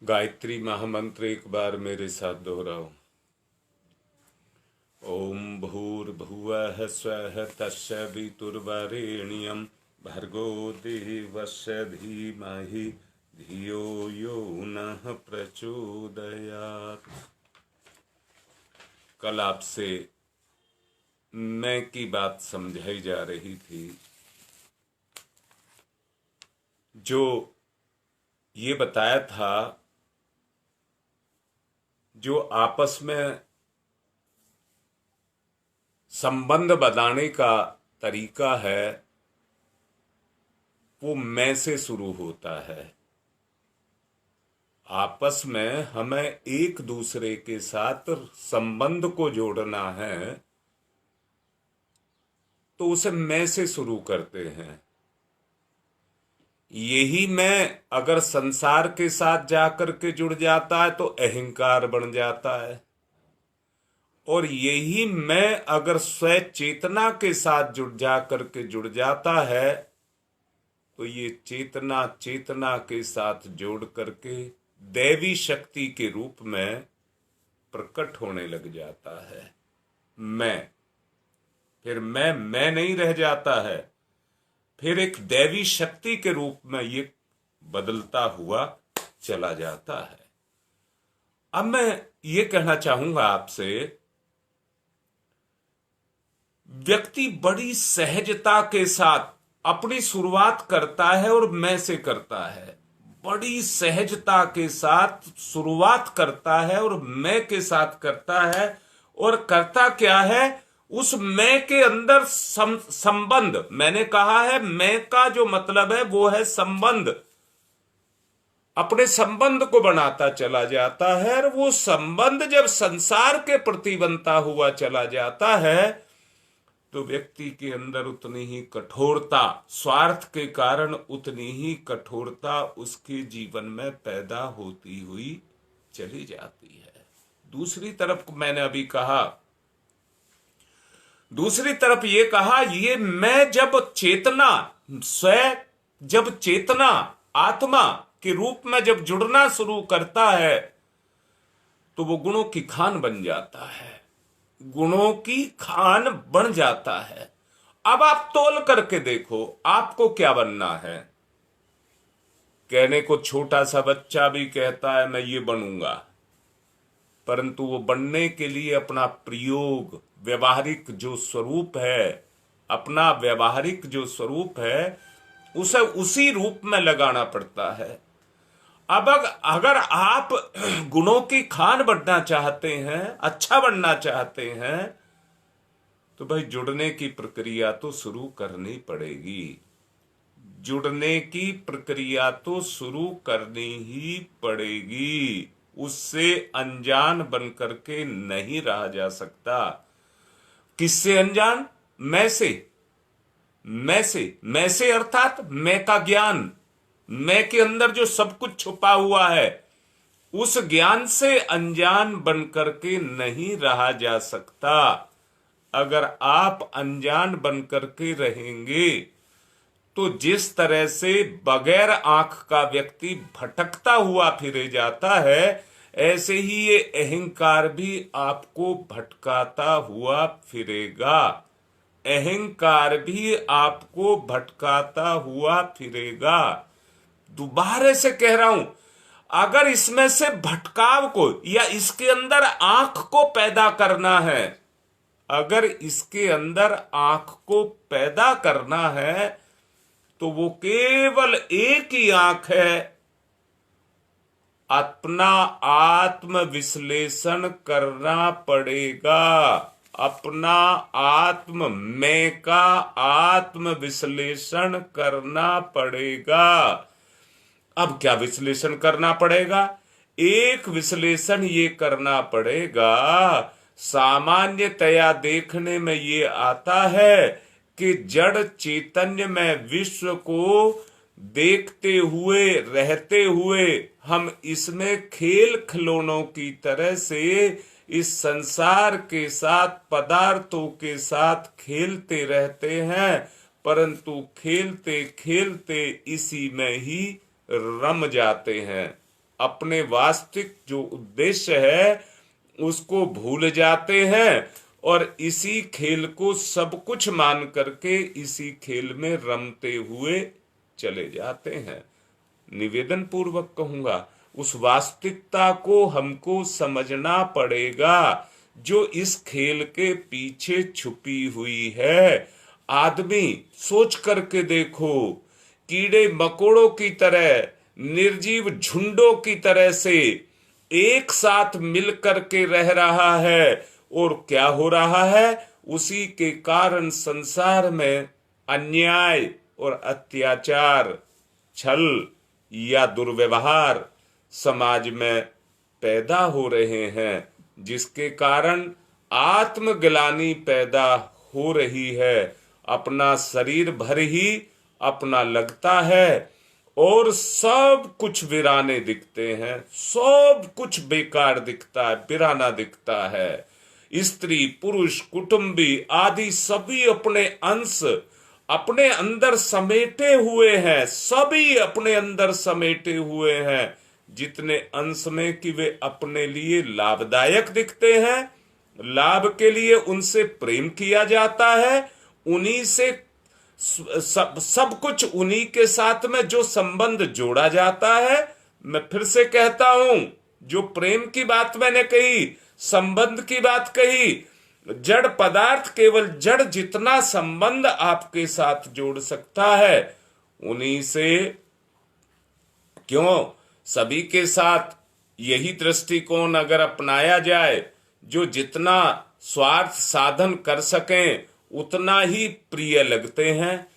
गायत्री महामंत्र एक बार मेरे साथ दोहराओ। ओम भूर्भुवः स्वः तस्य वितुर्वरेण्यं भर्गो देवस्य धीमहि धियो यो नः प्रचोदयात्। कल आपसे मैं की बात समझाई जा रही थी, जो ये बताया था जो आपस में संबंध बनाने का तरीका है वो मैं से शुरू होता है। आपस में हमें एक दूसरे के साथ संबंध को जोड़ना है तो उसे मैं से शुरू करते हैं। यही मैं अगर संसार के साथ जाकर के जुड़ जाता है तो अहंकार बन जाता है, और यही मैं अगर स्व चेतना के साथ जुड़ जाता है तो ये चेतना चेतना के साथ जोड़ करके दैवी शक्ति के रूप में प्रकट होने लग जाता है। फिर मैं नहीं रह जाता है, फिर एक दैवी शक्ति के रूप में ये बदलता हुआ चला जाता है। अब मैं ये कहना चाहूंगा आपसे, व्यक्ति बड़ी सहजता के साथ अपनी शुरुआत करता है और मैं से करता है। बड़ी सहजता के साथ शुरुआत करता है और मैं के साथ करता है, और करता क्या है, उस मैं के अंदर संबंध। मैंने कहा है मैं का जो मतलब है वो है संबंध। अपने संबंध को बनाता चला जाता है, और वो संबंध जब संसार के प्रति बनता हुआ चला जाता है तो व्यक्ति के अंदर उतनी ही कठोरता, स्वार्थ के कारण उतनी ही कठोरता उसके जीवन में पैदा होती हुई चली जाती है। दूसरी तरफ मैंने अभी कहा, दूसरी तरफ ये कहा, ये मैं जब चेतना आत्मा के रूप में जब जुड़ना शुरू करता है तो वो गुणों की खान बन जाता है, गुणों की खान बन जाता है। अब आप तोल करके देखो आपको क्या बनना है। कहने को छोटा सा बच्चा भी कहता है मैं ये बनूंगा, परंतु वो बनने के लिए अपना प्रयोग, व्यवहारिक जो स्वरूप है, अपना व्यवहारिक जो स्वरूप है उसे उसी रूप में लगाना पड़ता है। अब अगर आप गुणों की खान बनना चाहते हैं, अच्छा बनना चाहते हैं, तो भाई जुड़ने की प्रक्रिया तो शुरू करनी पड़ेगी। जुड़ने की प्रक्रिया तो शुरू करनी ही पड़ेगी। उससे अनजान बन करके नहीं रहा जा सकता। किससे अनजान? मैं से अर्थात मैं का ज्ञान, मैं के अंदर जो सब कुछ छुपा हुआ है, उस ज्ञान से अनजान बन करके नहीं रहा जा सकता। अगर आप अनजान बन करके रहेंगे तो जिस तरह से बगैर आंख का व्यक्ति भटकता हुआ फिरे जाता है, ऐसे ही ये अहंकार भी आपको भटकाता हुआ फिरेगा। अहंकार भी आपको भटकाता हुआ फिरेगा। दोबारा से कह रहा हूं, अगर इसमें से भटकाव को या इसके अंदर आंख को पैदा करना है, अगर इसके अंदर आंख को पैदा करना है तो वो केवल एक ही आंख है, अपना आत्म विश्लेषण करना पड़ेगा। अपना मैं का आत्म विश्लेषण करना पड़ेगा। अब क्या विश्लेषण करना पड़ेगा? एक विश्लेषण ये करना पड़ेगा, सामान्यतया देखने में ये आता है कि जड़ चैतन्य में विश्व को देखते हुए, रहते हुए हम इसमें खेल खिलौनों की तरह से इस संसार के साथ, पदार्थों के साथ खेलते रहते हैं, परंतु खेलते खेलते इसी में ही रम जाते हैं। अपने वास्तविक जो उद्देश्य है उसको भूल जाते हैं और इसी खेल को सब कुछ मान करके इसी खेल में रमते हुए चले जाते हैं। निवेदन पूर्वक कहूंगा, उस वास्तविकता को हमको समझना पड़ेगा जो इस खेल के पीछे छुपी हुई है। आदमी सोच करके देखो, कीड़े मकोड़ों की तरह, निर्जीव झुंडों की तरह से एक साथ मिल करके रह रहा है और क्या हो रहा है, उसी के कारण संसार में अन्याय और अत्याचार, छल या दुर्व्यवहार समाज में पैदा हो रहे हैं, जिसके कारण आत्मग्लानि पैदा हो रही है। अपना शरीर भर ही अपना लगता है और सब कुछ वीराने दिखते हैं, सब कुछ बेकार दिखता है, वीराना दिखता है। स्त्री पुरुष कुटुंबी आदि सभी अपने अंश अपने अंदर समेटे हुए हैं, सभी अपने अंदर समेटे हुए हैं, जितने अंश में कि वे अपने लिए लाभदायक दिखते हैं, लाभ के लिए उनसे प्रेम किया जाता है, उन्हीं से सब कुछ उन्हीं के साथ में जो संबंध जोड़ा जाता है। मैं फिर से कहता हूं, जो प्रेम की बात मैंने कही, संबंध की बात कही, जड़ पदार्थ केवल जड़ जितना संबंध आपके साथ जोड़ सकता है, उन्हीं से क्यों सभी के साथ यही दृष्टिकोण अगर अपनाया जाए, जो जितना स्वार्थ साधन कर सकें उतना ही प्रिय लगते हैं।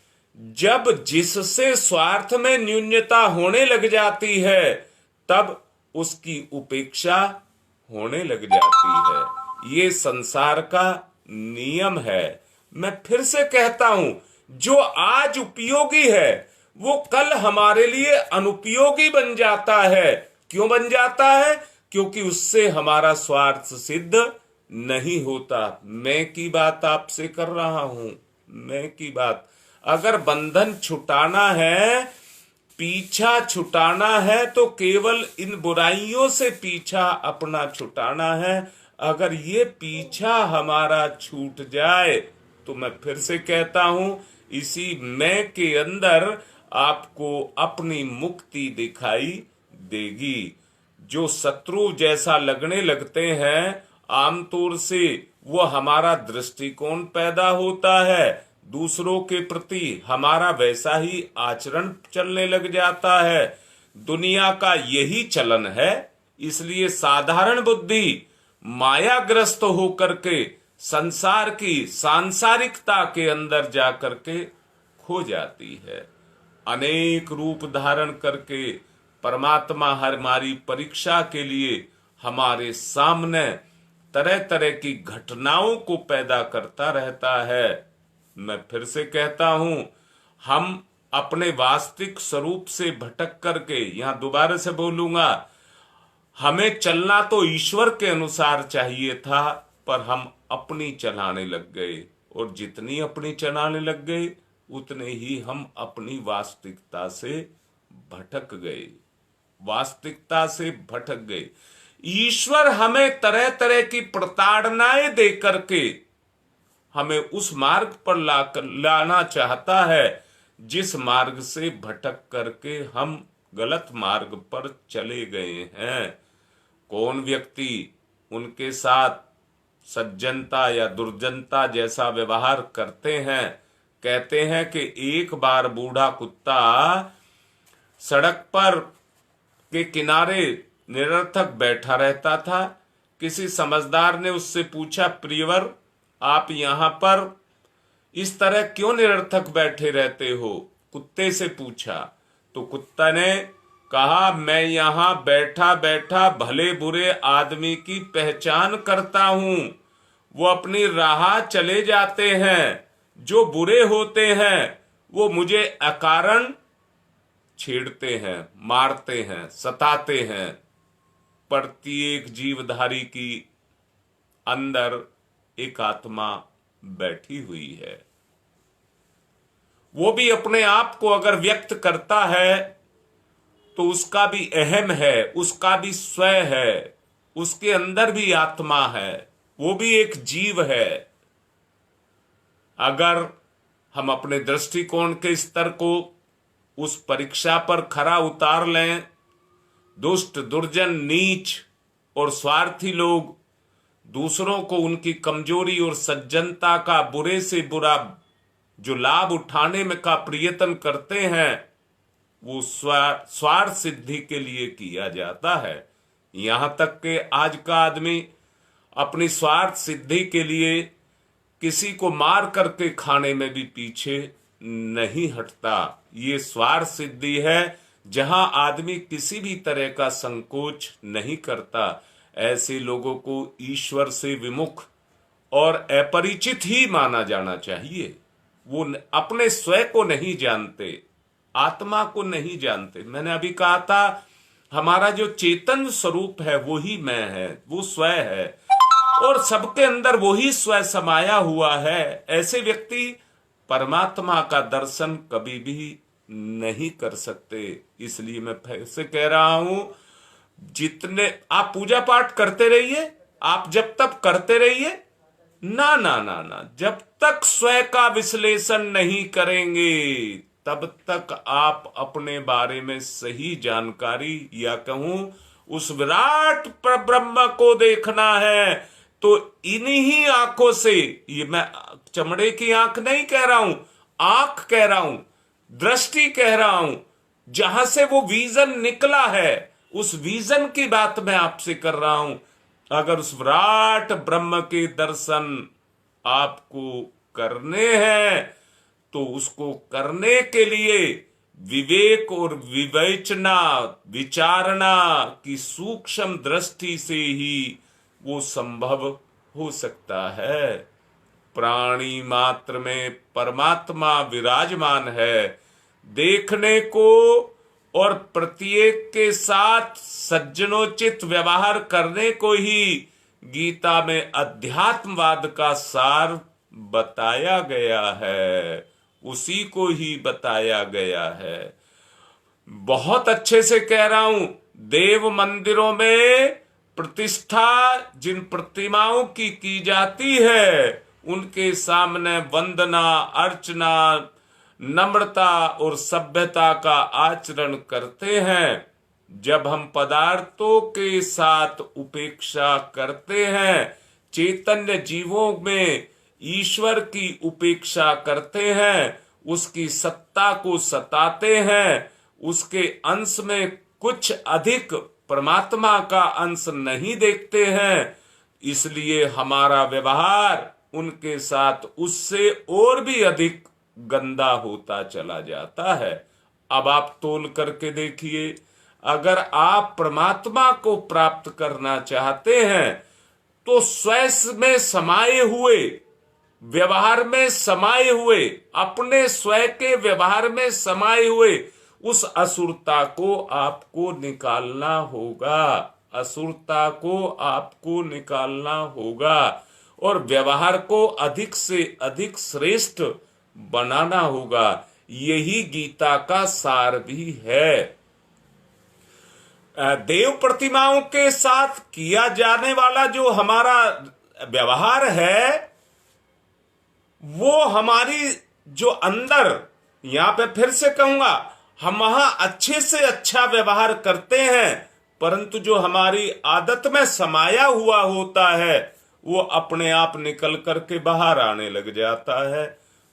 जब जिससे स्वार्थ में न्यूनता होने लग जाती है, तब उसकी उपेक्षा होने लग जाती है। ये संसार का नियम है। मैं फिर से कहता हूं, जो आज उपयोगी है वो कल हमारे लिए अनुपयोगी बन जाता है। क्यों बन जाता है? क्योंकि उससे हमारा स्वार्थ सिद्ध नहीं होता। मैं की बात आपसे कर रहा हूं, मैं की बात। अगर बंधन छुटाना है, पीछा छुटाना है, तो केवल इन बुराइयों से पीछा अपना छुटाना है। अगर ये पीछा हमारा छूट जाए तो मैं फिर से कहता हूं, इसी मैं के अंदर आपको अपनी मुक्ति दिखाई देगी। जो शत्रु जैसा लगने लगते हैं, आमतौर से वो हमारा दृष्टिकोण पैदा होता है, दूसरों के प्रति हमारा वैसा ही आचरण चलने लग जाता है। दुनिया का यही चलन है, इसलिए साधारण बुद्धि मायाग्रस्त होकर के संसार की सांसारिकता के अंदर जाकर के खो जाती है। अनेक रूप धारण करके परमात्मा हमारी परीक्षा के लिए हमारे सामने तरह तरह की घटनाओं को पैदा करता रहता है। मैं फिर से कहता हूं, हम अपने वास्तविक स्वरूप से भटक करके, यहां दोबारा से बोलूंगा, हमें चलना तो ईश्वर के अनुसार चाहिए था, पर हम अपनी चलाने लग गए, और जितनी अपनी चलाने लग गए उतने ही हम अपनी वास्तविकता से भटक गए, वास्तविकता से भटक गए। ईश्वर हमें तरह तरह की प्रताड़नाएं दे करके हमें उस मार्ग पर लाना चाहता है जिस मार्ग से भटक करके हम गलत मार्ग पर चले गए हैं। कौन व्यक्ति उनके साथ सज्जनता या दुर्जनता जैसा व्यवहार करते हैं, कहते हैं कि एक बार बूढ़ा कुत्ता सड़क पर के किनारे निरर्थक बैठा रहता था। किसी समझदार ने उससे पूछा, प्रियवर, आप यहां पर इस तरह क्यों निरर्थक बैठे रहते हो? कुत्ते से पूछा तो कुत्ता ने कहा, मैं यहां बैठा बैठा भले बुरे आदमी की पहचान करता हूं। वो अपनी राह चले जाते हैं, जो बुरे होते हैं वो मुझे अकारण छेड़ते हैं, मारते हैं, सताते हैं। प्रत्येक जीवधारी की अंदर एक आत्मा बैठी हुई है। वो भी अपने आप को अगर व्यक्त करता है तो उसका भी अहम है, उसका भी स्वय है, उसके अंदर भी आत्मा है, वो भी एक जीव है। अगर हम अपने दृष्टिकोण के स्तर को उस परीक्षा पर खरा उतार लें, दुष्ट, दुर्जन, नीच और स्वार्थी लोग दूसरों को उनकी कमजोरी और सज्जनता का बुरे से बुरा जो लाभ उठाने में का प्रयत्न करते हैं, वो स्वार्थ सिद्धि के लिए किया जाता है। यहां तक कि आज का आदमी अपनी स्वार्थ सिद्धि के लिए किसी को मार करके खाने में भी पीछे नहीं हटता। ये स्वार्थ सिद्धि है जहां आदमी किसी भी तरह का संकोच नहीं करता। ऐसे लोगों को ईश्वर से विमुख और अपरिचित ही माना जाना चाहिए। वो अपने स्वयं को नहीं जानते, आत्मा को नहीं जानते। मैंने अभी कहा था हमारा जो चेतन स्वरूप है वो ही मैं है, वो स्वयं है, और सबके अंदर वही स्वयं समाया हुआ है। ऐसे व्यक्ति परमात्मा का दर्शन कभी भी नहीं कर सकते। इसलिए मैं फिर से कह रहा हूं, जितने आप पूजा पाठ करते रहिए, आप जब तक करते रहिए, ना ना ना ना, जब तक स्वयं का विश्लेषण नहीं करेंगे तब तक आप अपने बारे में सही जानकारी, या कहूं उस विराट परब्रह्म को देखना है, तो इन्हीं आंखों से, ये मैं चमड़े की आंख नहीं कह रहा हूं, आंख कह रहा हूं, दृष्टि कह रहा हूं, जहां से वो विजन निकला है, उस विजन की बात मैं आपसे कर रहा हूं। अगर उस विराट ब्रह्म के दर्शन आपको करने हैं तो उसको करने के लिए विवेक और विवेचना, विचारणा की सूक्ष्म दृष्टि से ही वो संभव हो सकता है। प्राणी मात्र में परमात्मा विराजमान है। देखने को और प्रत्येक के साथ सज्जनोचित व्यवहार करने को ही गीता में अध्यात्मवाद का सार बताया गया है, उसी को ही बताया गया है। बहुत अच्छे से कह रहा हूं, देव मंदिरों में प्रतिष्ठा जिन प्रतिमाओं की जाती है, उनके सामने वंदना, अर्चना, नम्रता और सभ्यता का आचरण करते हैं। जब हम पदार्थों के साथ उपेक्षा करते हैं, चैतन्य जीवों में ईश्वर की उपेक्षा करते हैं, उसकी सत्ता को सताते हैं, उसके अंश में कुछ अधिक परमात्मा का अंश नहीं देखते हैं, इसलिए हमारा व्यवहार उनके साथ उससे और भी अधिक गंदा होता चला जाता है। अब आप तोल करके देखिए, अगर आप परमात्मा को प्राप्त करना चाहते हैं तो स्वयं में समाये हुए, व्यवहार में समाये हुए, अपने स्वयं के व्यवहार में समाये हुए उस असुरता को आपको निकालना होगा। असुरता को आपको निकालना होगा और व्यवहार को अधिक से अधिक श्रेष्ठ बनाना होगा। यही गीता का सार भी है। देव प्रतिमाओं के साथ किया जाने वाला जो हमारा व्यवहार है, वो हमारी जो अंदर, यहां पे फिर से कहूंगा, हम वहां अच्छे से अच्छा व्यवहार करते हैं, परंतु जो हमारी आदत में समाया हुआ होता है वो अपने आप निकल करके बाहर आने लग जाता है।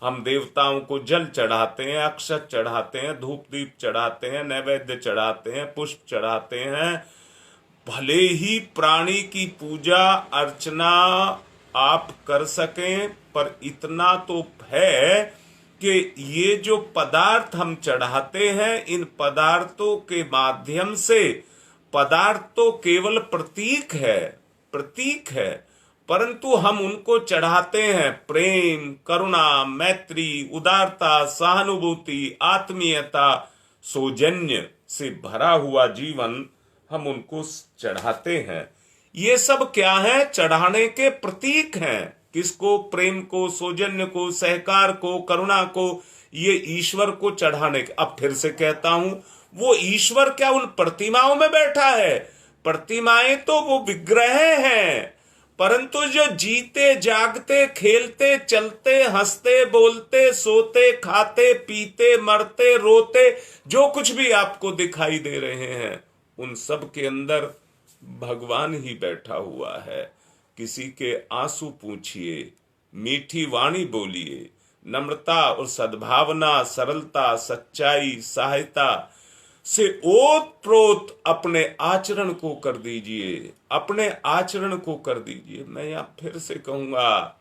हम देवताओं को जल चढ़ाते हैं, अक्षत चढ़ाते हैं, धूप दीप चढ़ाते हैं, नैवेद्य चढ़ाते हैं, पुष्प चढ़ाते हैं। भले ही प्राणी की पूजा अर्चना आप कर सकें, पर इतना तो है कि ये जो पदार्थ हम चढ़ाते हैं, इन पदार्थों के माध्यम से, पदार्थ तो केवल प्रतीक है, परंतु हम उनको चढ़ाते हैं प्रेम, करुणा, मैत्री, उदारता, सहानुभूति, आत्मीयता, सौजन्य से भरा हुआ जीवन हम उनको चढ़ाते हैं। ये सब क्या है? चढ़ाने के प्रतीक हैं। किसको? प्रेम को, सौजन्य को, सहकार को, करुणा को, ये ईश्वर को चढ़ाने के। अब फिर से कहता हूं, वो ईश्वर क्या उन प्रतिमाओं में बैठा है? प्रतिमाएं तो वो विग्रह हैं, परंतु जो जीते जागते खेलते चलते हंसते बोलते सोते खाते पीते मरते रोते जो कुछ भी आपको दिखाई दे रहे हैं, उन सब के अंदर भगवान ही बैठा हुआ है। किसी के आंसू पूछिए, मीठी वाणी बोलिए, नम्रता और सद्भावना, सरलता, सच्चाई, सहायता से ओत प्रोत अपने आचरण को कर दीजिए, अपने आचरण को कर दीजिए। मैं यहां फिर से कहूंगा,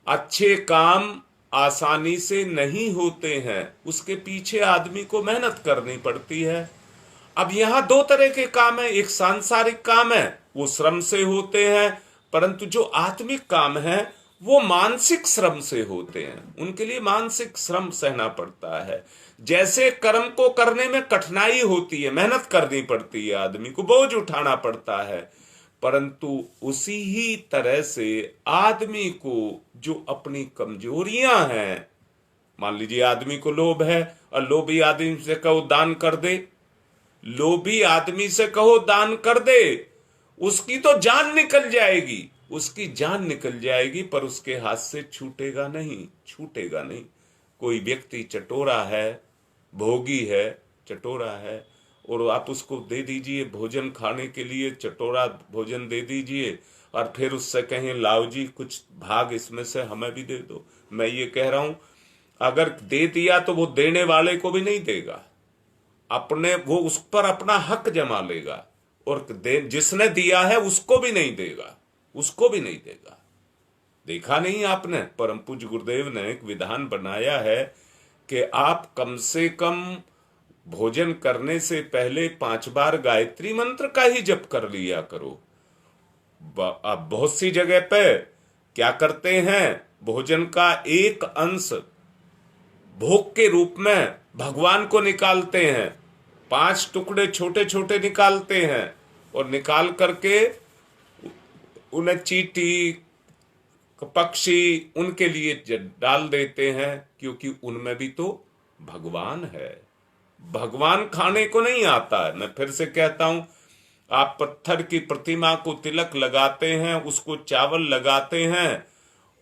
अच्छे काम आसानी से नहीं होते हैं, उसके पीछे आदमी को मेहनत करनी पड़ती है। अब यहां दो तरह के काम है, एक सांसारिक काम है, वो श्रम से होते हैं, परंतु जो आत्मिक काम है वो मानसिक श्रम से होते हैं, उनके लिए मानसिक श्रम सहना पड़ता है। जैसे कर्म को करने में कठिनाई होती है, मेहनत करनी पड़ती है, आदमी को बोझ उठाना पड़ता है, परंतु उसी ही तरह से आदमी को जो अपनी कमजोरियां हैं, मान लीजिए आदमी को लोभ है और लोभी आदमी से कहो दान कर दे, लोभी आदमी से कहो दान कर दे, उसकी तो जान निकल जाएगी, उसकी जान निकल जाएगी, पर उसके हाथ से छूटेगा नहीं, छूटेगा नहीं। कोई व्यक्ति चटोरा है, भोगी है, चटोरा है, और आप उसको दे दीजिए भोजन खाने के लिए, चटोरा भोजन दे दीजिए और फिर उससे कहें लाओ जी कुछ भाग इसमें से हमें भी दे दो। मैं ये कह रहा हूं, अगर दे दिया तो वो देने वाले को भी नहीं देगा, अपने वो उस पर अपना हक जमा लेगा, और जिसने दिया है उसको भी नहीं देगा, उसको भी नहीं देगा। देखा नहीं आपने, परम पूज्य गुरुदेव ने एक विधान बनाया है कि आप कम से कम भोजन करने से पहले 5 बार गायत्री मंत्र का ही जप कर लिया करो। अब बहुत सी जगह पे क्या करते हैं, भोजन का एक अंश भोग के रूप में भगवान को निकालते हैं, 5 टुकड़े छोटे छोटे निकालते हैं और निकाल करके उन्हें चींटी पक्षी उनके लिए डाल देते हैं, क्योंकि उनमें भी तो भगवान है। भगवान खाने को नहीं आता है। मैं फिर से कहता हूं, आप पत्थर की प्रतिमा को तिलक लगाते हैं, उसको चावल लगाते हैं,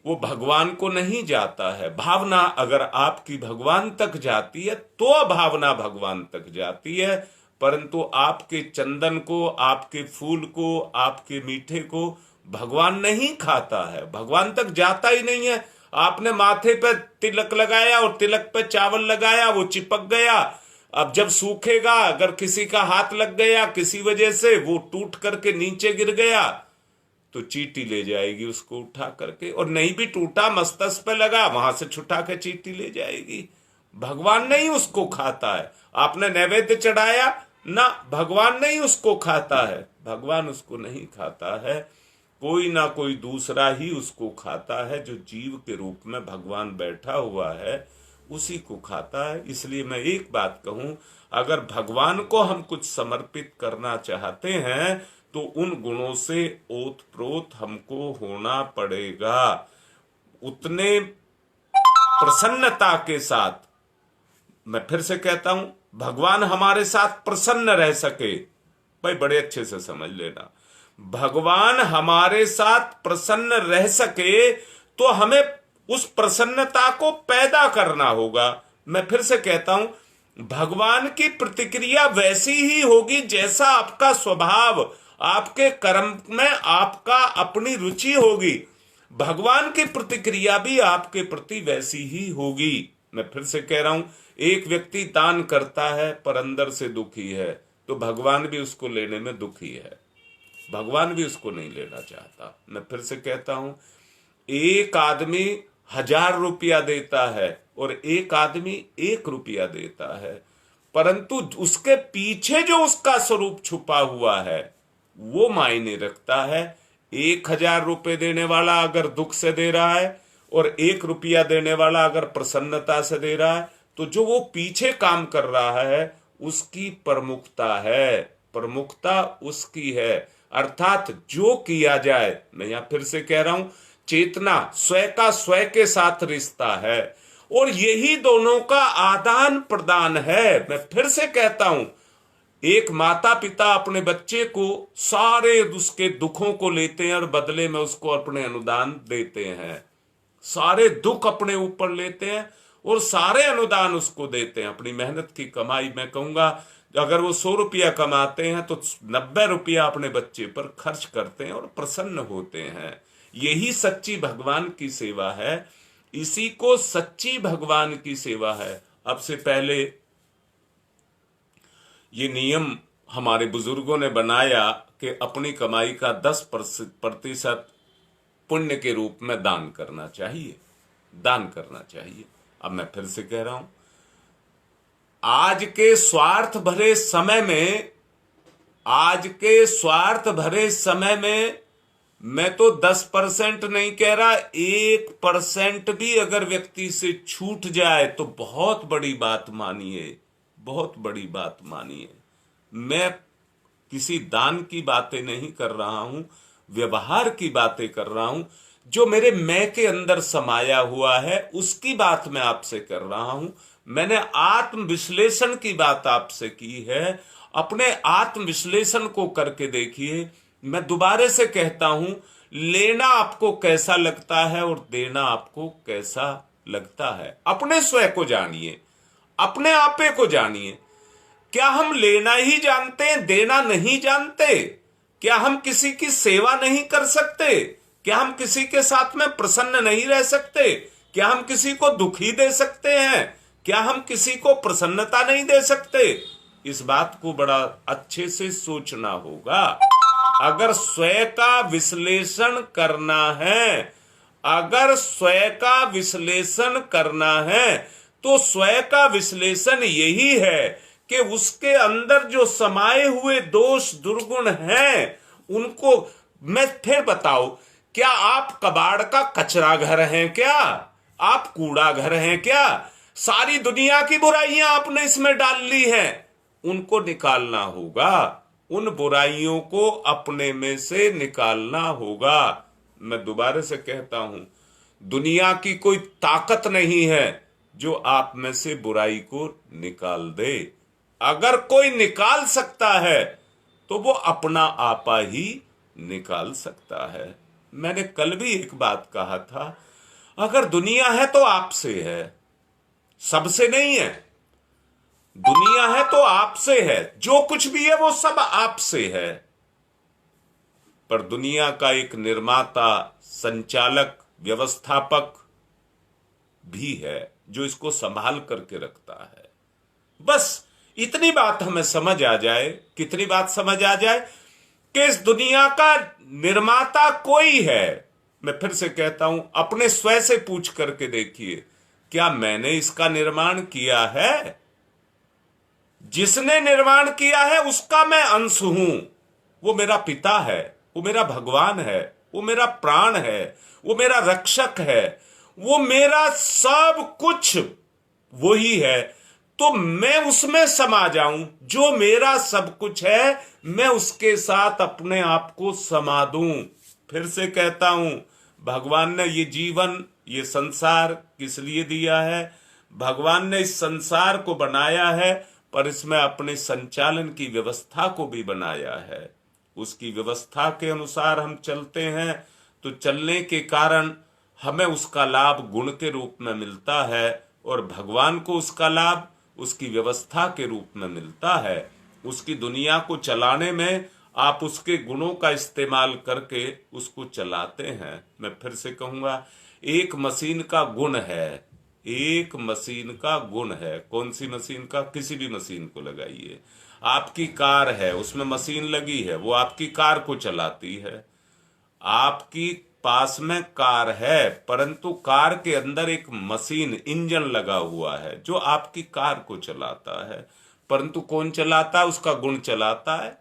वो भगवान को नहीं जाता है। भावना अगर आपकी भगवान तक जाती है तो भावना भगवान तक जाती है, परंतु आपके चंदन को, आपके फूल को, आपके मीठे को भगवान नहीं खाता है, भगवान तक जाता ही नहीं है। आपने माथे पे तिलक लगाया और तिलक पे चावल लगाया, वो चिपक गया। अब जब सूखेगा, अगर किसी का हाथ लग गया किसी वजह से, वो टूट करके नीचे गिर गया, तो चींटी ले जाएगी उसको उठा करके, और नहीं भी टूटा मस्तक पे लगा, वहां से छुटा के चींटी ले जाएगी। भगवान नहीं उसको खाता है। आपने नैवेद्य चढ़ाया ना, भगवान नहीं उसको खाता है, भगवान उसको नहीं खाता है, कोई ना कोई दूसरा ही उसको खाता है। जो जीव के रूप में भगवान बैठा हुआ है उसी को खाता है। इसलिए मैं एक बात कहूं, अगर भगवान को हम कुछ समर्पित करना चाहते हैं तो उन गुणों से ओत प्रोत हमको होना पड़ेगा, उतने प्रसन्नता के साथ। मैं फिर से कहता हूं, भगवान हमारे साथ प्रसन्न रह सके, भाई बड़े अच्छे से समझ लेना, भगवान हमारे साथ प्रसन्न रह सके तो हमें उस प्रसन्नता को पैदा करना होगा। मैं फिर से कहता हूं, भगवान की प्रतिक्रिया वैसी ही होगी जैसा आपका स्वभाव, आपके कर्म में आपका अपनी रुचि होगी, भगवान की प्रतिक्रिया भी आपके प्रति वैसी ही होगी। मैं फिर से कह रहा हूं, एक व्यक्ति दान करता है पर अंदर से दुखी है, तो भगवान भी उसको लेने में दुखी है, भगवान भी उसको नहीं लेना चाहता। मैं फिर से कहता हूं, एक आदमी 1000 रुपया देता है और एक आदमी 1 रुपया देता है, परंतु उसके पीछे जो उसका स्वरूप छुपा हुआ है वो मायने रखता है। 1000 रुपये देने वाला अगर दुख से दे रहा है और 1 रुपया देने वाला अगर प्रसन्नता से दे रहा है, तो जो वो पीछे काम कर रहा है उसकी प्रमुखता है, प्रमुखता उसकी है। अर्थात जो किया जाए, मैं यहां फिर से कह रहा हूं, चेतना स्वयं का स्वयं के साथ रिश्ता है, और यही दोनों का आदान प्रदान है। मैं फिर से कहता हूं, एक माता पिता अपने बच्चे को सारे उसके दुखों को लेते हैं और बदले में उसको अपने अनुदान देते हैं, सारे दुख अपने ऊपर लेते हैं और सारे अनुदान उसको देते हैं। अपनी मेहनत की कमाई, मैं कहूंगा अगर वो 100 रुपया कमाते हैं तो 90 रुपया अपने बच्चे पर खर्च करते हैं और प्रसन्न होते हैं। यही सच्ची भगवान की सेवा है, इसी को सच्ची भगवान की सेवा है। अब से पहले ये नियम हमारे बुजुर्गों ने बनाया कि अपनी कमाई का 10% पुण्य के रूप में दान करना चाहिए, दान करना चाहिए। अब मैं फिर से कह रहा हूं, आज के स्वार्थ भरे समय में, आज के स्वार्थ भरे समय में मैं तो 10% नहीं कह रहा, 1% भी अगर व्यक्ति से छूट जाए तो बहुत बड़ी बात मानिए, बहुत बड़ी बात मानिए। मैं किसी दान की बातें नहीं कर रहा हूं, व्यवहार की बातें कर रहा हूं। जो मेरे मैं के अंदर समाया हुआ है उसकी बात मैं आपसे कर रहा हूं। मैंने आत्म विश्लेषण की बात आपसे की है, अपने आत्म विश्लेषण को करके देखिए। मैं दोबारा से कहता हूं, लेना आपको कैसा लगता है और देना आपको कैसा लगता है, अपने स्वयं को जानिए, अपने आपे को जानिए। क्या हम लेना ही जानते हैं, देना नहीं जानते? क्या हम किसी की सेवा नहीं कर सकते? क्या हम किसी के साथ में प्रसन्न नहीं रह सकते? क्या हम किसी को दुखी दे सकते हैं? क्या हम किसी को प्रसन्नता नहीं दे सकते? इस बात को बड़ा अच्छे से सोचना होगा। अगर स्वयं का विश्लेषण करना है, अगर स्वयं का विश्लेषण करना है तो स्वयं का विश्लेषण यही है कि उसके अंदर जो समाये हुए दोष दुर्गुण हैं उनको मैं फिर बताओ। क्या आप कबाड़ का कचरा घर हैं? क्या आप कूड़ा घर हैं? क्या सारी दुनिया की बुराइयां आपने इसमें डाल ली हैं? उनको निकालना होगा, उन बुराइयों को अपने में से निकालना होगा। मैं दोबारा से कहता हूं, दुनिया की कोई ताकत नहीं है जो आप में से बुराई को निकाल दे। अगर कोई निकाल सकता है तो वो अपना आपा ही निकाल सकता है। मैंने कल भी एक बात कहा था, अगर दुनिया है तो आपसे है, सबसे नहीं है। दुनिया है तो आपसे है, जो कुछ भी है वो सब आपसे है। पर दुनिया का एक निर्माता, संचालक, व्यवस्थापक भी है जो इसको संभाल करके रखता है। बस इतनी बात हमें समझ आ जाए, कितनी बात समझ आ जाए कि इस दुनिया का निर्माता कोई है। मैं फिर से कहता हूं, अपने स्वयं से पूछ करके देखिए, क्या मैंने इसका निर्माण किया है? जिसने निर्माण किया है उसका मैं अंश हूं। वो मेरा पिता है, वो मेरा भगवान है, वो मेरा प्राण है, वो मेरा रक्षक है, वो मेरा सब कुछ वही है। तो मैं उसमें समा जाऊं, जो मेरा सब कुछ है मैं उसके साथ अपने आप को समा दूं। फिर से कहता हूं, भगवान ने ये जीवन, ये संसार किस लिए दिया है? भगवान ने इस संसार को बनाया है, पर इसमें अपने संचालन की व्यवस्था को भी बनाया है। उसकी व्यवस्था के अनुसार हम चलते हैं तो चलने के कारण हमें उसका लाभ गुण के रूप में मिलता है और भगवान को उसका लाभ उसकी व्यवस्था के रूप में मिलता है। उसकी दुनिया को चलाने में आप उसके गुणों का इस्तेमाल करके उसको चलाते हैं। मैं फिर से कहूंगा, एक मशीन का गुण है, एक मशीन का गुण है। कौन सी मशीन का? किसी भी मशीन को लगाइए। आपकी कार है, उसमें मशीन लगी है, वो आपकी कार को चलाती है। आपकी पास में कार है, परंतु कार के अंदर एक मशीन, इंजन लगा हुआ है जो आपकी कार को चलाता है। परंतु कौन चलाता है? उसका गुण चलाता है।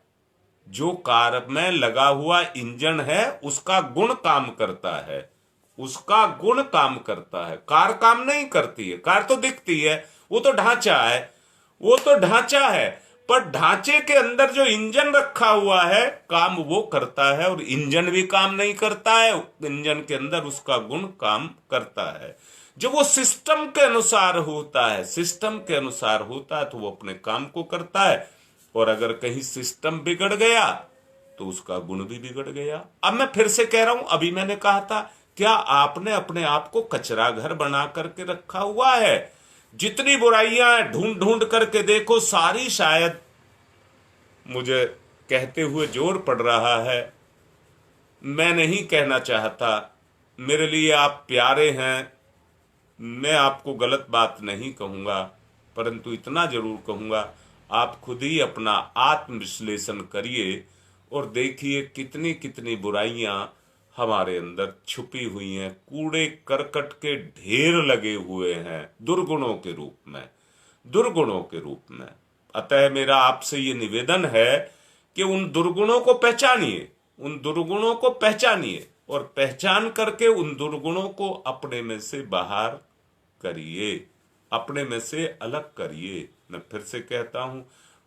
जो कार में लगा हुआ इंजन है उसका गुण काम करता है, उसका गुण काम करता है। कार काम नहीं करती है। कार तो दिखती है, वो तो ढांचा है, वो तो ढांचा है, पर ढांचे के अंदर जो इंजन रखा हुआ है काम वो करता है। और इंजन भी काम नहीं करता है, इंजन के अंदर उसका गुण काम करता है। जब वो सिस्टम के अनुसार होता है, सिस्टम के अनुसार होता है तो वो अपने काम को करता है। और अगर कहीं सिस्टम बिगड़ गया तो उसका गुण भी बिगड़ गया। अब मैं फिर से कह रहा हूं, अभी मैंने कहा था, क्या आपने अपने आप को कचरा घर बना करके रखा हुआ है? जितनी बुराइयां हैं ढूंढ ढूंढ करके देखो, सारी शायद, मुझे कहते हुए जोर पड़ रहा है, मैं नहीं कहना चाहता, मेरे लिए आप प्यारे हैं, मैं आपको गलत बात नहीं कहूंगा, परंतु इतना जरूर कहूंगा, आप खुद ही अपना आत्म विश्लेषण करिए और देखिए कितनी कितनी बुराइयां हमारे अंदर छुपी हुई हैं, कूड़े करकट के ढेर लगे हुए हैं दुर्गुणों के रूप में, दुर्गुणों के रूप में। अतः मेरा आपसे ये निवेदन है कि उन दुर्गुणों को पहचानिए, उन दुर्गुणों को पहचानिए और पहचान करके उन दुर्गुणों को अपने में से बाहर करिए, अपने में से अलग करिए। मैं फिर से कहता हूं,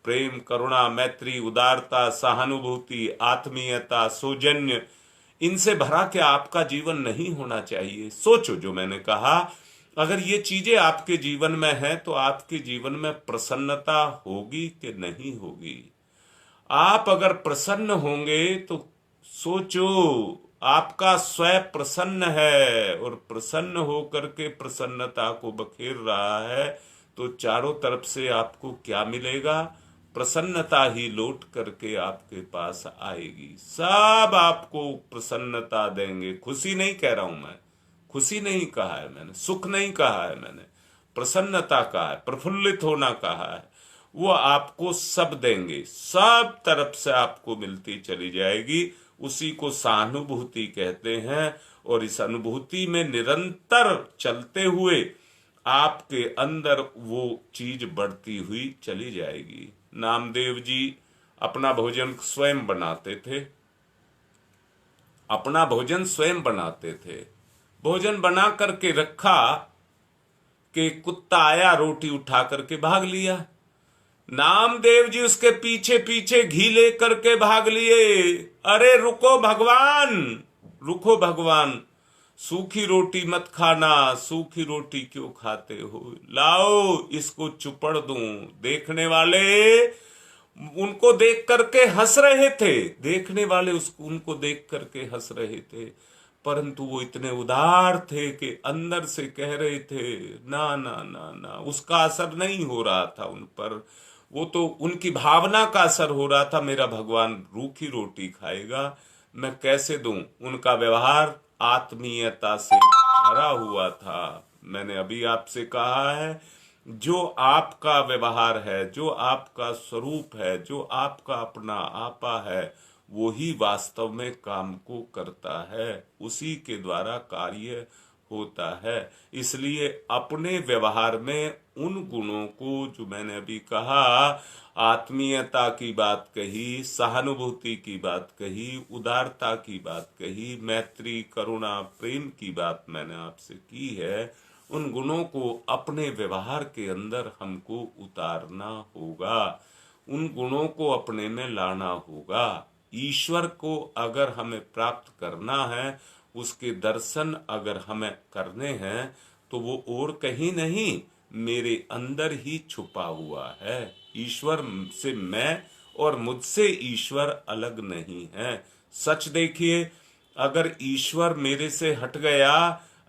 प्रेम, करुणा, मैत्री, उदारता, सहानुभूति, आत्मीयता, सौजन्य, इनसे भरा क्या आपका जीवन नहीं होना चाहिए? सोचो जो मैंने कहा, अगर ये चीजें आपके जीवन में हैं तो आपके जीवन में प्रसन्नता होगी कि नहीं होगी? आप अगर प्रसन्न होंगे तो सोचो, आपका स्वयं प्रसन्न है और प्रसन्न होकर के प्रसन्नता को बखेर रहा है तो चारों तरफ से आपको क्या मिलेगा? प्रसन्नता ही लौट करके आपके पास आएगी। सब आपको प्रसन्नता देंगे। खुशी नहीं कह रहा हूं मैं, खुशी नहीं कहा है मैंने, सुख नहीं कहा है मैंने, प्रसन्नता कहा है, प्रफुल्लित होना कहा है। वो आपको सब देंगे, सब तरफ से आपको मिलती चली जाएगी। उसी को सहानुभूति कहते हैं। और इस अनुभूति में निरंतर चलते हुए आपके अंदर वो चीज बढ़ती हुई चली जाएगी। नामदेव जी अपना भोजन स्वयं बनाते थे, अपना भोजन स्वयं बनाते थे। भोजन बना करके रखा कि कुत्ता आया, रोटी उठा करके भाग लिया। नामदेव जी उसके पीछे पीछे घी लेकर के भाग लिए। अरे रुको भगवान, रुको भगवान, सूखी रोटी मत खाना, सूखी रोटी क्यों खाते हो, लाओ इसको चुपड़ दूं। देखने वाले उनको देख करके हंस रहे थे, देखने वाले उसको उनको देख करके हंस रहे थे, परंतु वो इतने उदार थे कि अंदर से कह रहे थे ना ना ना ना। उसका असर नहीं हो रहा था उन पर, वो तो उनकी भावना का असर हो रहा था, मेरा भगवान रूखी रोटी खाएगा, मैं कैसे दूं। उनका व्यवहार आत्मीयता से भरा हुआ था। मैंने अभी आपसे कहा है, जो आपका व्यवहार है, जो आपका स्वरूप है, जो आपका अपना आपा है, वो ही वास्तव में काम को करता है, उसी के द्वारा कार्य होता है। इसलिए अपने व्यवहार में उन गुणों को, जो मैंने अभी कहा, आत्मीयता की बात कही, सहानुभूति की बात कही, उदारता की बात कही, मैत्री, करुणा, प्रेम की बात मैंने आपसे की है, उन गुणों को अपने व्यवहार के अंदर हमको उतारना होगा, उन गुणों को अपने में लाना होगा। ईश्वर को अगर हमें प्राप्त करना है, उसके दर्शन अगर हमें करने हैं, तो वो और कहीं नहीं, मेरे अंदर ही छुपा हुआ है। ईश्वर से मैं और मुझसे ईश्वर अलग नहीं है। सच देखिए, अगर ईश्वर मेरे से हट गया,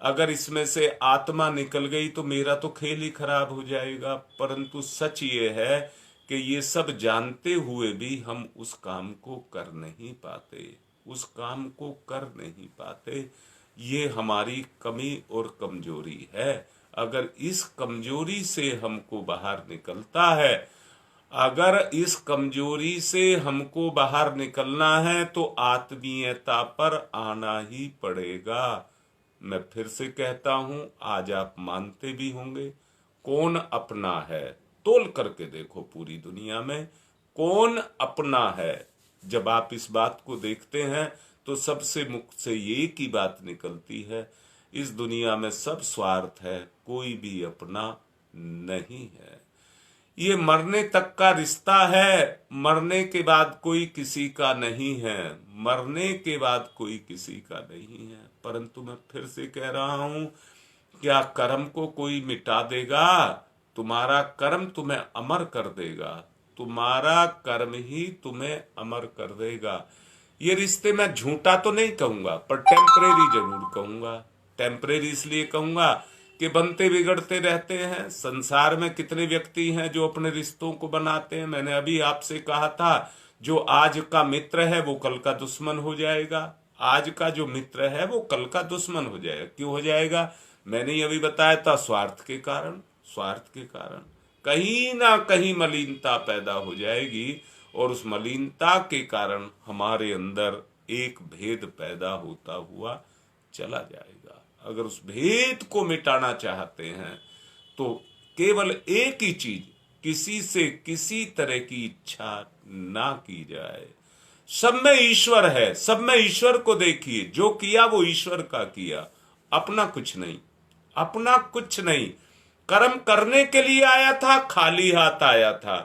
अगर इसमें से आत्मा निकल गई तो मेरा तो खेल ही खराब हो जाएगा। परंतु सच ये है कि ये सब जानते हुए भी हम उस काम को कर नहीं पाते, उस काम को कर नहीं पाते। ये हमारी कमी और कमजोरी है। अगर इस कमजोरी से हमको बाहर निकलता है, अगर इस कमजोरी से हमको बाहर निकलना है तो आत्मीयता पर आना ही पड़ेगा। मैं फिर से कहता हूं, आज आप मानते भी होंगे, कौन अपना है? तोल करके देखो पूरी दुनिया में कौन अपना है। जब आप इस बात को देखते हैं तो सबसे मुख से एक ही बात निकलती है, इस दुनिया में सब स्वार्थ है, कोई भी अपना नहीं है। ये मरने तक का रिश्ता है, मरने के बाद कोई किसी का नहीं है, मरने के बाद कोई किसी का नहीं है। परंतु मैं फिर से कह रहा हूं, क्या कर्म को कोई मिटा देगा? तुम्हारा कर्म तुम्हें अमर कर देगा, तुम्हारा कर्म ही तुम्हें अमर कर देगा। ये रिश्ते मैं झूठा तो नहीं कहूंगा, पर टेम्परेरी जरूर कहूंगा। टेम्परेरी इसलिए कहूंगा कि बनते बिगड़ते रहते हैं। संसार में कितने व्यक्ति हैं जो अपने रिश्तों को बनाते हैं। मैंने अभी आपसे कहा था, जो आज का मित्र है वो कल का दुश्मन हो जाएगा। आज का जो मित्र है वो कल का दुश्मन हो जाएगा। क्यों हो जाएगा? मैंने ये अभी बताया था, स्वार्थ के कारण। स्वार्थ के कारण कहीं ना कहीं मलिनता पैदा हो जाएगी, और उस मलिनता के कारण हमारे अंदर एक भेद पैदा होता हुआ चला जाएगा। अगर उस भेद को मिटाना चाहते हैं तो केवल एक ही चीज, किसी से किसी तरह की इच्छा ना की जाए। सब में ईश्वर है, सब में ईश्वर को देखिए। जो किया वो ईश्वर का किया, अपना कुछ नहीं, अपना कुछ नहीं। कर्म करने के लिए आया था, खाली हाथ आया था।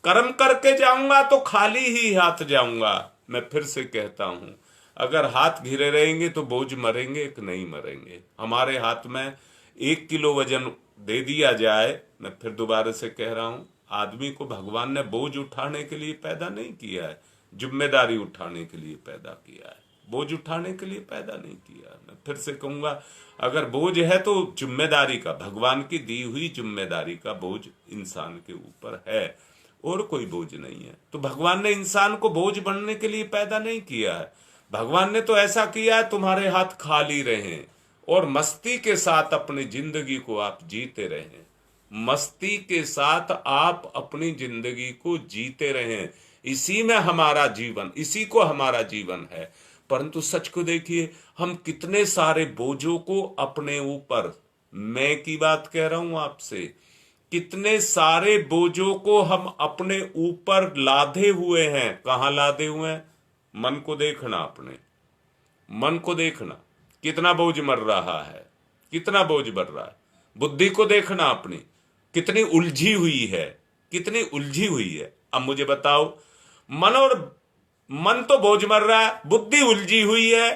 कर्म करके जाऊंगा तो खाली ही हाथ जाऊंगा। मैं फिर से कहता हूं, अगर हाथ घिरे रहेंगे तो बोझ मरेंगे कि नहीं मरेंगे। हमारे हाथ में 1 किलो वजन दे दिया जाए, मैं फिर दोबारा से कह रहा हूं, आदमी को भगवान ने बोझ उठाने के लिए पैदा नहीं किया है, जिम्मेदारी उठाने के लिए पैदा किया है। बोझ उठाने के लिए पैदा नहीं किया। मैं फिर से कहूंगा, अगर बोझ है तो जिम्मेदारी का, भगवान की दी हुई जिम्मेदारी का बोझ इंसान के ऊपर है, और कोई बोझ नहीं है। तो भगवान ने इंसान को बोझ बनने के लिए पैदा नहीं किया है। भगवान ने तो ऐसा किया है तुम्हारे हाथ खाली रहें और मस्ती के साथ अपनी जिंदगी को आप जीते रहें। मस्ती के साथ आप अपनी जिंदगी को जीते रहें। इसी में हमारा जीवन, इसी को हमारा जीवन है। परंतु सच को देखिए, हम कितने सारे बोझों को अपने ऊपर, मैं की बात कह रहा हूं आपसे, कितने सारे बोझों को हम अपने ऊपर लादे हुए हैं। कहां लादे हुए हैं? मन को देखना, अपने मन को देखना, कितना बोझ मर रहा है, कितना बोझ बढ़ रहा है। बुद्धि को देखना अपनी, कितनी उलझी हुई है, कितनी उलझी हुई है। अब मुझे बताओ, मन तो बोझ मर रहा है, बुद्धि उलझी हुई है,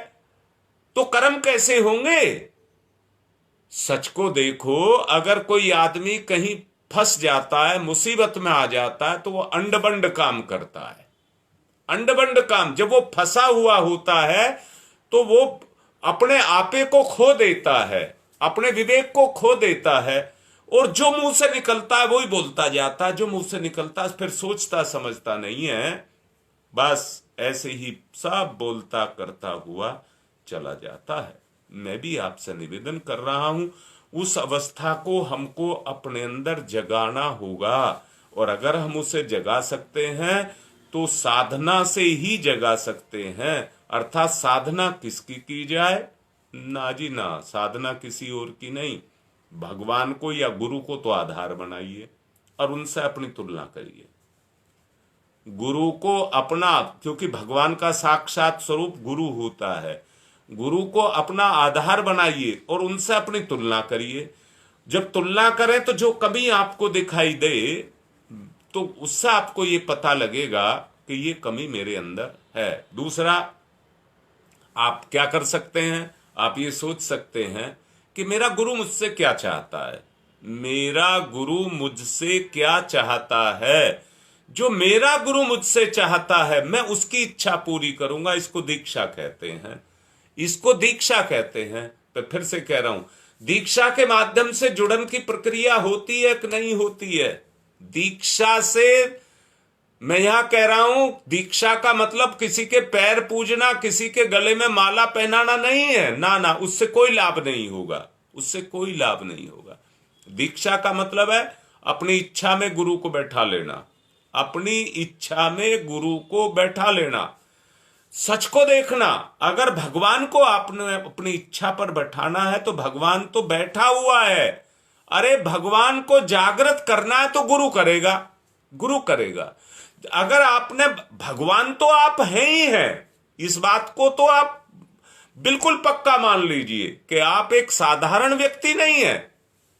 तो कर्म कैसे होंगे? सच को देखो, अगर कोई आदमी कहीं फंस जाता है, मुसीबत में आ जाता है, तो वो अंड-बंड काम करता है। अंड-बंड काम, जब वो फंसा हुआ होता है तो वो अपने आपे को खो देता है, अपने विवेक को खो देता है, और जो मुंह से निकलता है वही बोलता जाता है। जो मुंह से निकलता है फिर सोचता समझता नहीं है, बस ऐसे ही सब बोलता करता हुआ चला जाता है। मैं भी आपसे निवेदन कर रहा हूं, उस अवस्था को हमको अपने अंदर जगाना होगा, और अगर हम उसे जगा सकते हैं तो साधना से ही जगा सकते हैं। अर्थात साधना किसकी की जाए? ना जी ना, साधना किसी और की नहीं। भगवान को या गुरु को तो आधार बनाइए और उनसे अपनी तुलना करिए। गुरु को अपना, क्योंकि भगवान का साक्षात स्वरूप गुरु होता है, गुरु को अपना आधार बनाइए और उनसे अपनी तुलना करिए। जब तुलना करें तो जो कमी आपको दिखाई दे, तो उससे आपको ये पता लगेगा कि ये कमी मेरे अंदर है। दूसरा, आप क्या कर सकते हैं? आप ये सोच सकते हैं कि मेरा गुरु मुझसे क्या चाहता है, मेरा गुरु मुझसे क्या चाहता है। जो मेरा गुरु मुझसे चाहता है मैं उसकी इच्छा पूरी करूंगा। इसको दीक्षा कहते हैं, इसको दीक्षा कहते हैं। मैं फिर से कह रहा हूं, दीक्षा के माध्यम से जुड़न की प्रक्रिया होती है कि नहीं होती है? दीक्षा से, मैं यहां कह रहा हूं, दीक्षा का मतलब किसी के पैर पूजना, किसी के गले में माला पहनाना नहीं है। ना ना, उससे कोई लाभ नहीं होगा, उससे कोई लाभ नहीं होगा। दीक्षा का मतलब है अपनी इच्छा में गुरु को बैठा लेना, अपनी इच्छा में गुरु को बैठा लेना। सच को देखना, अगर भगवान को आपने अपनी इच्छा पर बैठाना है तो भगवान तो बैठा हुआ है। अरे भगवान को जागृत करना है तो गुरु करेगा, गुरु करेगा। अगर आपने, भगवान तो आप हैं ही हैं, इस बात को तो आप बिल्कुल पक्का मान लीजिए कि आप एक साधारण व्यक्ति नहीं है,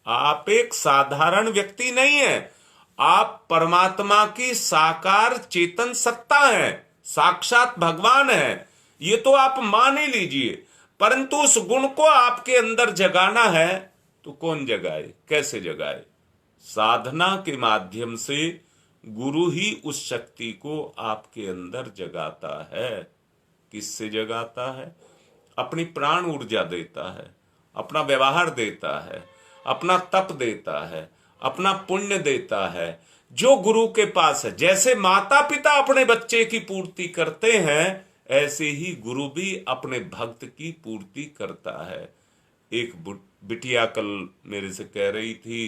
आप एक साधारण व्यक्ति नहीं है, आप परमात्मा की साकार चेतन सत्ता है, साक्षात भगवान है। ये तो आप मान ही लीजिए, परंतु उस गुण को आपके अंदर जगाना है तो कौन जगाए, कैसे जगाए? साधना के माध्यम से गुरु ही उस शक्ति को आपके अंदर जगाता है। किससे जगाता है? अपनी प्राण ऊर्जा देता है, अपना व्यवहार देता है, अपना तप देता है, अपना पुण्य देता है, जो गुरु के पास है। जैसे माता पिता अपने बच्चे की पूर्ति करते हैं, ऐसे ही गुरु भी अपने भक्त की पूर्ति करता है। एक बिटिया कल मेरे से कह रही थी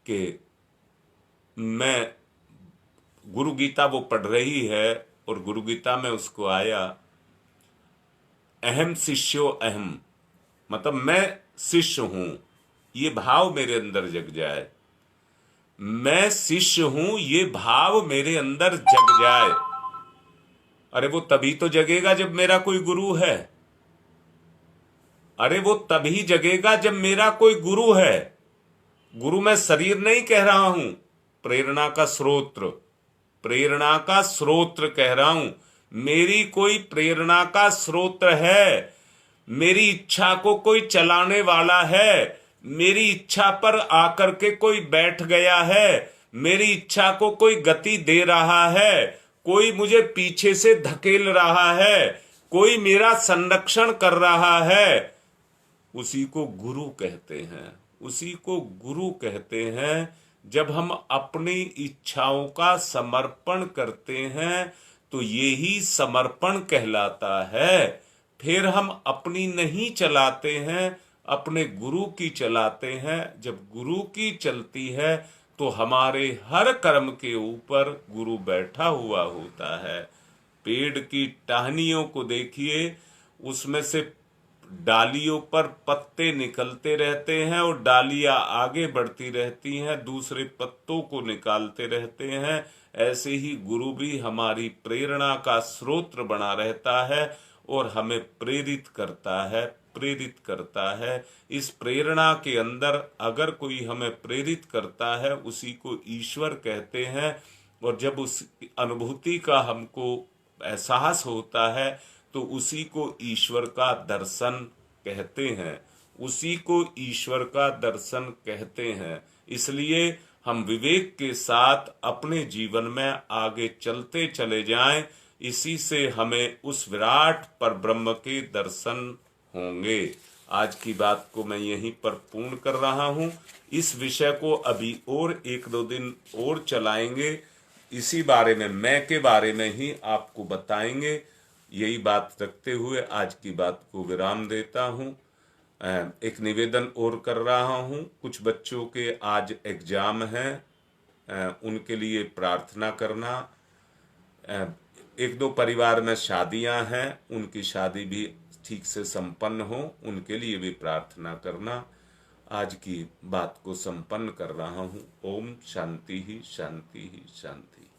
कि मैं गुरु गीता वो पढ़ रही है, और गुरु गीता में उसको आया अहम शिष्यो अहम, मतलब मैं शिष्य हूं, ये भाव मेरे अंदर जग जाए। मैं शिष्य हूं, ये भाव मेरे अंदर जग जाए। अरे वो तभी तो जगेगा जब मेरा कोई गुरु है। अरे वो तभी जगेगा जब मेरा कोई गुरु है। गुरु मैं शरीर नहीं कह रहा हूं, प्रेरणा का स्रोत्र, प्रेरणा का स्रोत्र कह रहा हूं। मेरी कोई प्रेरणा का स्रोत्र है, मेरी इच्छा को कोई चलाने वाला है, मेरी इच्छा पर आकर के कोई बैठ गया है, मेरी इच्छा को कोई गति दे रहा है, कोई मुझे पीछे से धकेल रहा है, कोई मेरा संरक्षण कर रहा है। उसी को गुरु कहते हैं, उसी को गुरु कहते हैं। जब हम अपनी इच्छाओं का समर्पण करते हैं तो यही समर्पण कहलाता है। फिर हम अपनी नहीं चलाते हैं, अपने गुरु की चलाते हैं। जब गुरु की चलती है तो हमारे हर कर्म के ऊपर गुरु बैठा हुआ होता है। पेड़ की टहनियों को देखिए, उसमें से डालियों पर पत्ते निकलते रहते हैं और डालियां आगे बढ़ती रहती हैं, दूसरे पत्तों को निकालते रहते हैं। ऐसे ही गुरु भी हमारी प्रेरणा का स्रोत बना रहता है और हमें प्रेरित करता है, प्रेरित करता है। इस प्रेरणा के अंदर अगर कोई हमें प्रेरित करता है, उसी को ईश्वर कहते हैं। और जब उस अनुभूति का हमको एहसास होता है तो उसी को ईश्वर का दर्शन कहते हैं, उसी को ईश्वर का दर्शन कहते हैं। इसलिए हम विवेक के साथ अपने जीवन में आगे चलते चले जाएं, इसी से हमें उस विराट पर ब्रह्म के दर्शन होंगे। आज की बात को मैं यहीं पर पूर्ण कर रहा हूं। इस विषय को अभी और 1-2 दिन और चलाएंगे। इसी बारे में, मैं के बारे में ही आपको बताएंगे। यही बात रखते हुए आज की बात को विराम देता हूं। एक निवेदन और कर रहा हूं, कुछ बच्चों के आज एग्जाम हैं, उनके लिए प्रार्थना करना। 1-2 परिवार में शादियां हैं, उनकी शादी भी ठीक से संपन्न हो, उनके लिए भी प्रार्थना करना। आज की बात को संपन्न कर रहा हूं। ओम शांति ही शांति ही शांति।